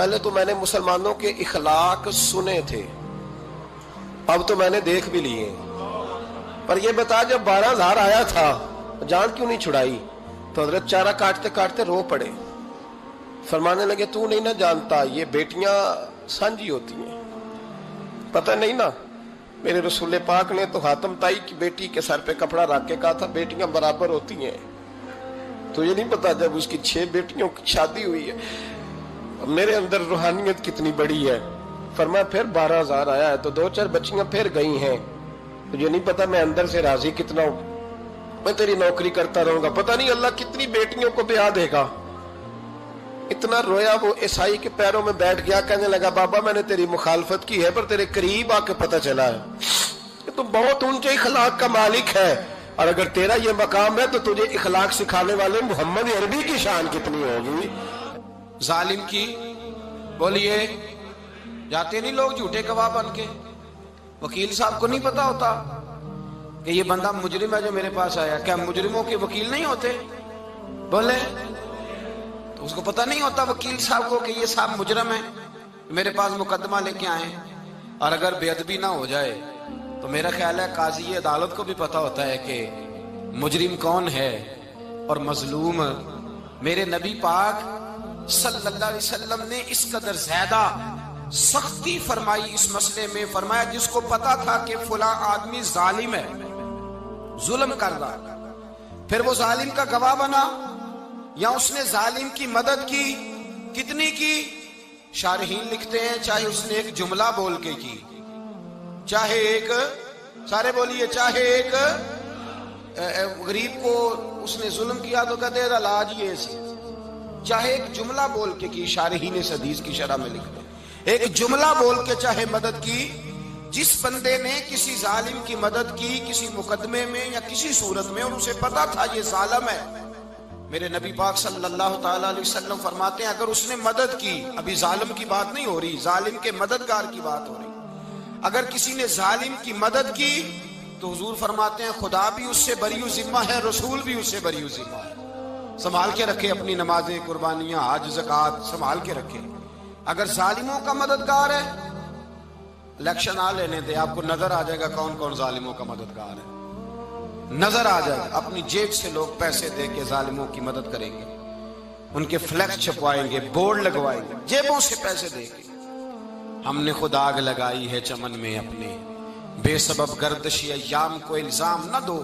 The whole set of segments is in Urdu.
پہلے تو میں نے مسلمانوں کے اخلاق سنے تھے، اب تو میں نے دیکھ بھی لیے، پر یہ بتا جب 12,000 آیا تھا جان کیوں نہیں چھڑائی؟ تو حضرت چارہ کاٹتے کاٹتے رو پڑے، فرمانے لگے تو نہیں نہ جانتا یہ بیٹیاں سانجھی ہوتی ہیں، پتہ نہیں نا؟ میرے رسول پاک نے تو حاتم تائی کی بیٹی کے سر پہ کپڑا رکھ کے کہا تھا بیٹیاں برابر ہوتی ہیں، تو یہ نہیں پتا جب اس کی 6 بیٹیوں کی شادی ہوئی ہے میرے اندر روحانیت کتنی بڑی ہے۔ فرمایا پھر 12,000 آیا ہے تو 2-4 بچیاں پھر گئی ہیں، تجھے نہیں پتا میں اندر سے راضی کتنا ہوں، میں تیری نوکری کرتا رہوں گا، پتہ نہیں اللہ کتنی بیٹیوں کو بیاہ دے گا۔ اتنا رویا وہ عیسائی کے پیروں میں بیٹھ گیا، کہنے لگا بابا میں نے تیری مخالفت کی ہے پر تیرے قریب آ کے پتہ چلا ہے کہ تو بہت اونچے اخلاق کا مالک ہے، اور اگر تیرا یہ مقام ہے تو تجھے اخلاق سکھانے والے محمد عربی کی شان کتنی ہوگی۔ ظالم کی بولیے جاتے نہیں لوگ جھوٹے گواہ بن کے، وکیل صاحب کو نہیں پتا ہوتا کہ یہ بندہ مجرم ہے جو میرے پاس آیا، کیا مجرموں کے وکیل نہیں ہوتے؟ بولے تو اس کو پتہ نہیں ہوتا وکیل صاحب کو کہ یہ صاحب مجرم ہے میرے پاس مقدمہ لے کے آئے، اور اگر بے ادبی نہ ہو جائے تو میرا خیال ہے قاضی عدالت کو بھی پتا ہوتا ہے کہ مجرم کون ہے اور مظلوم۔ میرے نبی پاک صلی اللہ علیہ وسلم نے اس قدر زیادہ سختی فرمائی اس مسئلے میں، فرمایا جس کو پتا تھا کہ فلاں آدمی ظالم ہے، ظلم کر رہا، پھر وہ ظالم کا گواہ بنا یا اس نے ظالم کی مدد کی، کتنی کی؟ شارحین لکھتے ہیں چاہے اس نے ایک جملہ بول کے کی، چاہے ایک، سارے بولیے، چاہے ایک غریب کو اس نے ظلم کیا تو کہتے ہیں علاج یہ سی، چاہے ایک جملہ بول کے کی، شارحین اس حدیث کی شرح میں لکھتے ہیں ایک جملہ بول کے چاہے مدد کی، جس بندے نے کسی ظالم کی مدد کی کسی مقدمے میں یا کسی صورت میں اور اسے پتا تھا یہ ظالم ہے، میرے نبی پاک صلی اللہ تعالی علیہ وسلم فرماتے ہیں اگر اس نے مدد کی، ابھی ظالم کی بات نہیں ہو رہی، ظالم کے مددگار کی بات ہو رہی، اگر کسی نے ظالم کی مدد کی تو حضور فرماتے ہیں خدا بھی اس سے بری و ذمہ ہے، رسول بھی اس سے بری و ذمہ ہے۔ سنبھال کے رکھے اپنی نمازیں، قربانیاں، حج، زکوٰۃ سنبھال کے رکھے۔ اگر ظالموں کا مددگار ہے، الیکشن آ لینے دے، آپ کو نظر آ جائے گا کون کون ظالموں کا مددگار ہے، نظر آ جائے گا۔ اپنی جیب سے لوگ پیسے دے کے ظالموں کی مدد کریں گے، ان کے فلیکس چھپوائیں گے، بورڈ لگوائیں گے، جیبوں سے پیسے دے کے۔ ہم نے خود آگ لگائی ہے چمن میں اپنے، بے سبب گردشی ایام کو الزام نہ دو،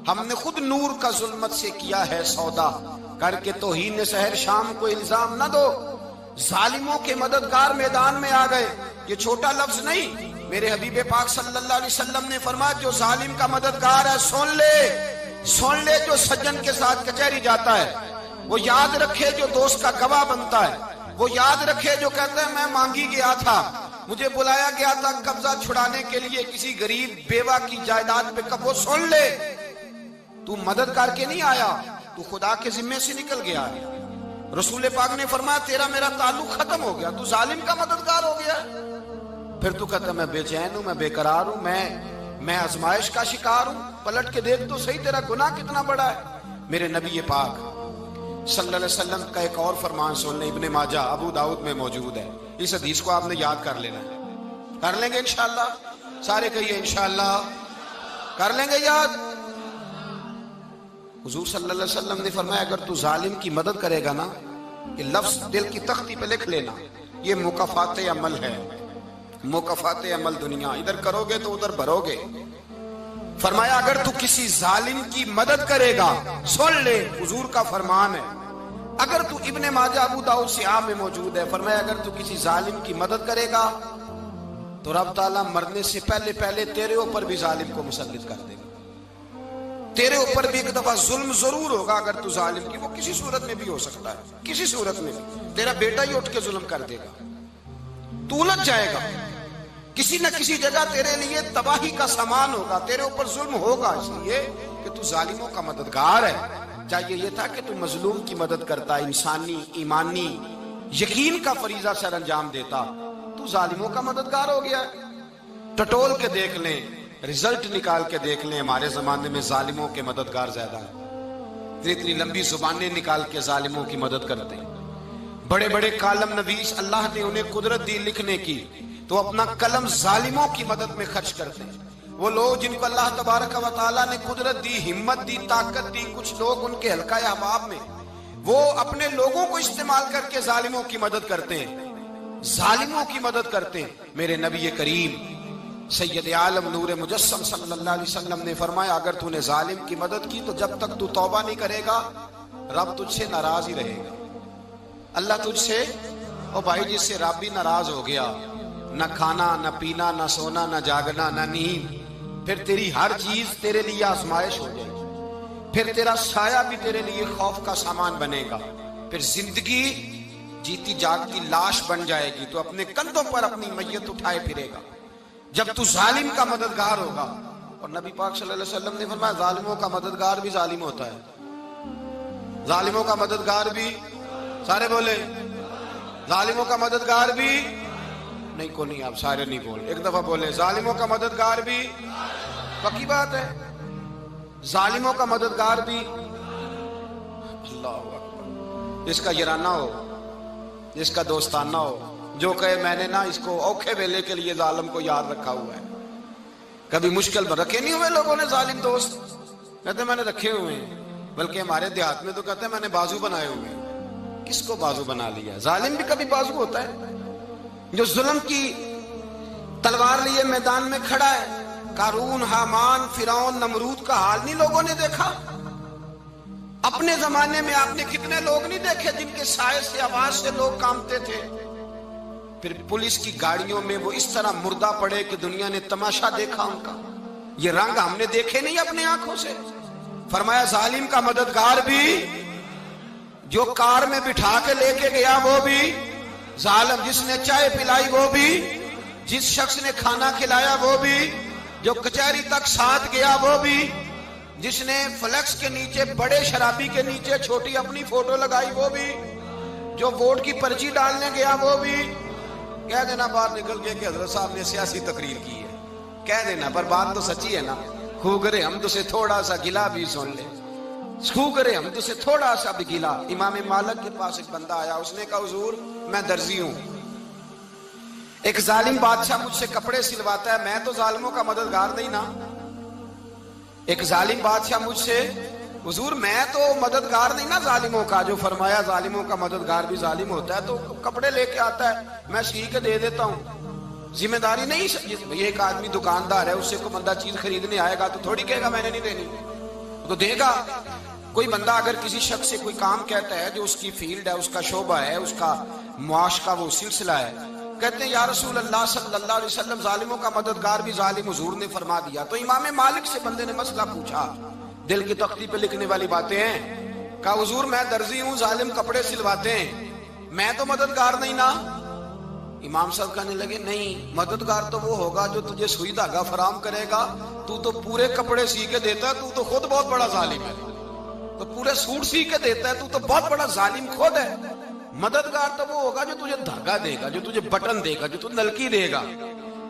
ہم نے خود نور کا ظلمت سے کیا ہے سودا، کر کے توہین سحر شام کو الزام نہ دو۔ ظالموں کے مددگار میدان میں آ گئے، یہ چھوٹا لفظ نہیں، میرے حبیب پاک صلی اللہ علیہ وسلم نے فرمایا جو ظالم کا مددگار ہے سن لے جو سجن کے ساتھ کچہری جاتا ہے، وہ یاد رکھے جو دوست کا گواہ بنتا ہے، وہ یاد رکھے جو کہتا ہے میں مانگی گیا تھا، مجھے بلایا گیا تھا قبضہ چھڑانے کے لیے کسی غریب بیوہ کی جائیداد پہ، وہ سن لے تو مدد کر کے نہیں آیا، تو خدا کے ذمے سے نکل گیا ہے۔ رسول پاک نے فرمایا تیرا میرا تعلق ختم ہو گیا، تو ظالم کا مددگار ہو گیا، پھر تو کہتا میں بے چین ہوں، میں بے قرار ہوں، میں آزمائش کا شکار ہوں، پلٹ کے دیکھ تو صحیح تیرا گناہ کتنا بڑا ہے۔ میرے نبی پاک صلی اللہ علیہ وسلم کا ایک اور فرمان سن لیں، ابن ماجہ ابو داؤد میں موجود ہے، اس حدیث کو آپ نے یاد کر لینا ہے، کر لیں گے انشاءاللہ، سارے کہیے انشاءاللہ، کر لیں گے یاد۔ حضور صلی اللہ علیہ وسلم نے فرمایا اگر تو ظالم کی مدد کرے گا نا، یہ لفظ دل کی تختی پہ لکھ لینا، یہ مکافات عمل ہے، مکافات عمل دنیا، ادھر کرو گے تو ادھر بھرو گے۔ فرمایا اگر تو کسی ظالم کی مدد کرے گا، سن لے حضور کا فرمان ہے، اگر تو ابن ماجہ ابو داؤد سیاہ میں موجود ہے، فرمایا اگر تو کسی ظالم کی مدد کرے گا تو رب تعالیٰ مرنے سے پہلے تیرے اوپر بھی ظالم کو مسلط کر دے گا، تیرے اوپر بھی ایک دفعہ ظلم ضرور ہوگا اگر تو ظالم کی، وہ کسی صورت میں بھی ہو سکتا ہے، کسی صورت میں بھی تیرا بیٹا ہی اٹھ کے ظلم کر دے گا، تو الجھ جائے گا، کسی نہ کسی جگہ تیرے لیے تباہی کا سامان ہوگا، تیرے اوپر ظلم ہوگا، اس لیے کہ تو ظالموں کا مددگار ہے۔ چاہیے یہ تھا کہ تو مظلوم کی مدد کرتا، انسانی ایمانی یقین کا فریضہ سر انجام دیتا، تو ظالموں کا مددگار ہو گیا۔ ٹٹول کے دیکھ لیں، رزلٹ نکال کے دیکھ لیں، ہمارے زمانے میں ظالموں کے مددگار زیادہ ہیں، اتنی لمبی زبانیں نکال کے ظالموں کی مدد کرتے ہیں، بڑے بڑے کالم نویس اللہ نے انہیں قدرت دی لکھنے کی، تو اپنا قلم ظالموں کی مدد میں خرچ کرتے ہیں۔ وہ لوگ جن کو اللہ تبارک و تعالیٰ نے قدرت دی، ہمت دی، طاقت دی، کچھ لوگ ان کے حلقہ احباب میں، وہ اپنے لوگوں کو استعمال کر کے ظالموں کی مدد کرتے ہیں، ظالموں کی مدد کرتے ہیں۔ میرے نبی کریم سید عالم نور مجسم صلی اللہ علیہ وسلم نے فرمایا، اگر تو نے ظالم کی مدد کی تو جب تک تو توبہ نہیں کرے گا رب تجھ سے ناراض ہی رہے گا۔ اللہ تجھ سے، او بھائی جس سے رب بھی ناراض ہو گیا، نہ کھانا نہ پینا نہ سونا نہ جاگنا نہ نیند، پھر تیری ہر چیز تیرے لیے آزمائش ہو جائے گی، پھر تیرا سایہ بھی تیرے لیے خوف کا سامان بنے گا، پھر زندگی جیتی جاگتی لاش بن جائے گی، تو اپنے کندھوں پر اپنی میت اٹھائے پھرے گا جب تو ظالم کا مددگار ہوگا۔ اور نبی پاک صلی اللہ علیہ وسلم نے فرمایا ظالموں کا مددگار بھی ظالم ہوتا ہے، ظالموں کا مددگار بھی، سارے بولے ظالموں کا مددگار بھی نہیں، کو نہیں، آپ سارے نہیں بولے، ایک دفعہ بولے ظالموں کا مددگار بھی، پکی بات ہے، ظالموں کا مددگار بھی۔ اللہ اکبر، جس کا یارانہ ہو، جس کا دوستانہ ہو، جو کہے میں نے نا اس کو اوکھے ویلے کے لیے ظالم کو یاد رکھا ہوا ہے۔ کبھی مشکل میں رکھے نہیں ہوئے لوگوں نے ظالم دوست، کہتے میں نے رکھے ہوئے ہیں، بلکہ ہمارے دیہات میں تو کہتے ہیں میں نے بازو بنائے ہوئے ہیں۔ کس کو بازو بنا لیا؟ ظالم بھی کبھی بازو ہوتا ہے، جو ظلم کی تلوار لیے میدان میں کھڑا ہے۔ قارون، حامان، فرعون، نمرود کا حال نہیں لوگوں نے دیکھا؟ اپنے زمانے میں آپ نے کتنے لوگ نہیں دیکھے جن کے سائے سے، آواز سے لوگ کانپتے تھے؟ پھر پولیس کی گاڑیوں میں وہ اس طرح مردہ پڑے کہ دنیا نے تماشا دیکھا ان کا۔ یہ رنگ ہم نے دیکھے نہیں اپنے آنکھوں سے۔ فرمایا ظالم کا مددگار بھی، جو کار میں بٹھا کے لے کے گیا وہ بھی ظالم، جس نے چائے پلائی وہ بھی، جس شخص نے کھانا کھلایا وہ بھی، جو کچہری تک ساتھ گیا وہ بھی، جس نے فلیکس کے نیچے، بڑے شرابی کے نیچے چھوٹی اپنی فوٹو لگائی وہ بھی، جو ووٹ کی پرچی ڈالنے گیا وہ بھی۔ کہہ دینا باہر نکل کے کہ حضرت صاحب نے سیاسی تقریر کی ہے، کہہ دینا، پر بات تو سچی ہے نا۔ خوگرے حمد سے تھوڑا سا گلا بھی سن لے، خوگرے حمد سے تھوڑا سا بھی گلا۔ امام مالک کے پاس ایک بندہ آیا، اس نے کہا حضور میں درزی ہوں، ایک ظالم بادشاہ مجھ سے کپڑے سلواتا ہے، میں تو ظالموں کا مددگار نہیں نا۔ ایک ظالم بادشاہ مجھ سے، حضور میں تو مددگار نہیں نا ظالموں کا۔ جو فرمایا ظالموں کا مددگار بھی ظالم ہوتا ہے، تو کپڑے لے کے آتا ہے، میں سی کے دے دیتا ہوں، ذمہ داری نہیں۔ یہ ایک آدمی دکاندار ہے، اس سے کوئی بندہ چیز خریدنے آئے گا تو تھوڑی کہے گا میں نے نہیں دینی، تو دے گا۔ کوئی بندہ اگر کسی شخص سے کوئی کام کہتا ہے جو اس کی فیلڈ ہے، اس کا شعبہ ہے، اس کا معاش کا وہ سلسلہ ہے، کہتے ہیں یا رسول اللہ صلی اللہ علیہ وسلم ظالموں کا مددگار بھی ظالم، حضور نے فرما دیا۔ تو امام مالک سے بندے نے مسئلہ پوچھا، دل کی تختی پہ لکھنے والی باتیں ہیں، کہا حضور میں درزی ہوں، ظالم کپڑے سلواتے ہیں، میں تو مددگار نہیں نا۔ امام صاحب کہنے لگے نہیں، مددگار تو وہ ہوگا جو تجھے سوئی دھاگا فراہم کرے گا، تو تو پورے کپڑے سی کے دیتا ہے، تو تو خود بہت بڑا ظالم ہے، تو پورے سوٹ سی کے دیتا ہے، تو تو بہت بڑا ظالم خود ہے۔ مددگار تو وہ ہوگا جو تجھے دھاگا دے گا، جو تجھے بٹن دے گا، جو تجھے نلکی دے گا،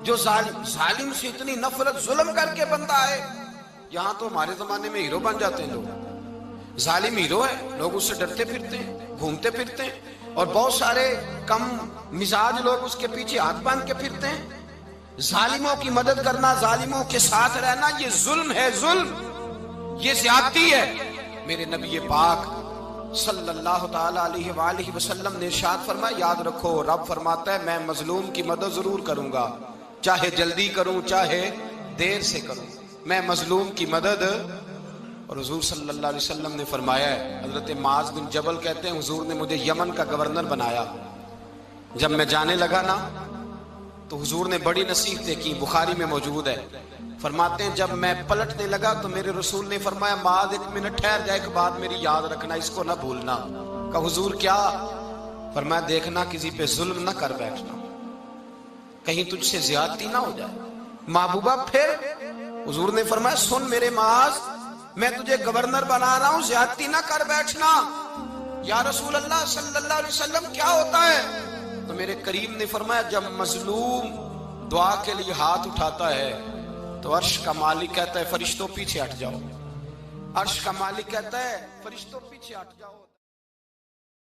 جو ظالم سے اتنی نفرت ظلم کر کے بندہ ہے۔ یہاں تو ہمارے زمانے میں ہیرو بن جاتے ہیں لوگ، ظالم ہیرو ہے، لوگ اس سے ڈرتے پھرتے ہیں، گھومتے پھرتے ہیں، اور بہت سارے کم مزاج لوگ اس کے پیچھے ہاتھ باندھ کے پھرتے ہیں۔ ظالموں کی مدد کرنا، ظالموں کے ساتھ رہنا، یہ ظلم ہے، ظلم، یہ زیادتی ہے۔ میرے نبی پاک صلی اللہ تعالی علیہ وآلہ وسلم نے ارشاد فرمایا، یاد رکھو رب فرماتا ہے میں مظلوم کی مدد ضرور کروں گا، چاہے جلدی کروں چاہے دیر سے کروں، میں مظلوم کی مدد۔ اور حضور صلی اللہ علیہ وسلم نے فرمایا ہے، حضرت معاذ بن جبل کہتے ہیں حضور نے مجھے یمن کا گورنر بنایا، جب میں جانے لگا نا تو حضور نے بڑی نصیحتیں کی، بخاری میں موجود ہے، فرماتے ہیں جب میں پلٹنے لگا تو میرے رسول نے فرمایا معاذ ایک منٹ ٹھہر جا، ایک بات میری یاد رکھنا، اس کو نہ بھولنا۔ کہا حضور کیا؟ فرمایا دیکھنا کسی پہ ظلم نہ کر بیٹھنا، کہیں تجھ سے زیادتی نہ ہو جائے۔ محبوبہ پھر حضور نے فرمایا سن میرے معاذ، میں تجھے گورنر بنا رہا ہوں، زیادتی نہ کر بیٹھنا۔ یا رسول اللہ صلی اللہ علیہ وسلم کیا ہوتا ہے؟ تو میرے کریم نے فرمایا جب مظلوم دعا کے لیے ہاتھ اٹھاتا ہے تو عرش کا مالک کہتا ہے فرشتوں پیچھے ہٹ جاؤ، عرش کا مالک کہتا ہے فرشتوں پیچھے ہٹ جاؤ۔